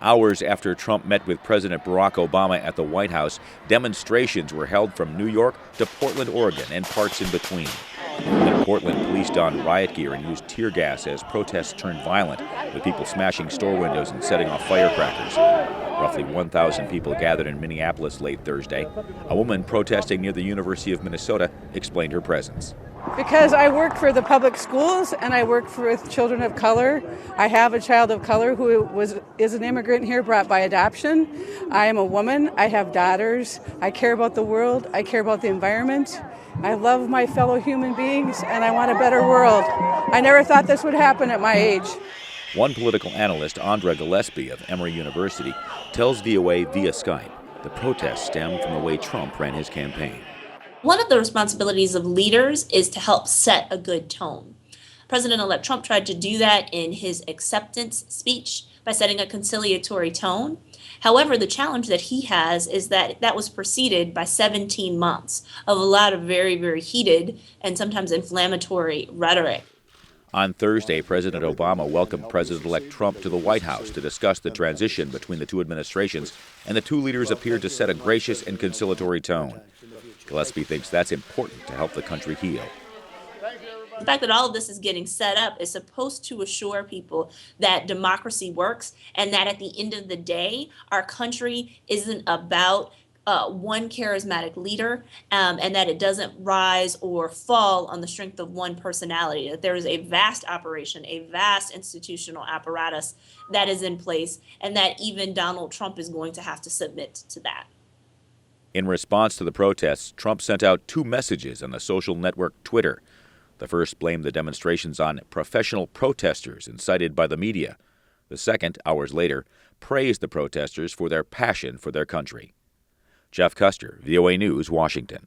Hours after Trump met with President Barack Obama at the White House, demonstrations were held from New York to Portland, Oregon, and parts in between. In Portland, police donned riot gear and used tear gas as protests turned violent, with people smashing store windows and setting off firecrackers. Roughly 1,000 people gathered in Minneapolis late Thursday. A woman protesting near the University of Minnesota explained her presence. Because I work for the public schools and I work with children of color. I have a child of color who is an immigrant here brought by adoption. I am a woman. I have daughters. I care about the world. I care about the environment. I love my fellow human beings and I want a better world. I never thought this would happen at my age. One political analyst, Andra Gillespie of Emory University, tells VOA via Skype the protests stem from the way Trump ran his campaign. One of the responsibilities of leaders is to help set a good tone. President-elect Trump tried to do that in his acceptance speech by setting a conciliatory tone. However, the challenge that he has is that that was preceded by 17 months of a lot of very, very heated and sometimes inflammatory rhetoric. On Thursday, President Obama welcomed President-elect Trump to the White House to discuss the transition between the two administrations, and the two leaders appeared to set a gracious and conciliatory tone. Gillespie thinks that's important to help the country heal. The fact that all of this is getting set up is supposed to assure people that democracy works and that at the end of the day, our country isn't about one charismatic leader and that it doesn't rise or fall on the strength of one personality, that there is a vast operation, a vast institutional apparatus that is in place, and that even Donald Trump is going to have to submit to that. In response to the protests, Trump sent out two messages on the social network Twitter. The first blamed the demonstrations on professional protesters incited by the media. The second, hours later, praised the protesters for their passion for their country. Jeff Custer, VOA News, Washington.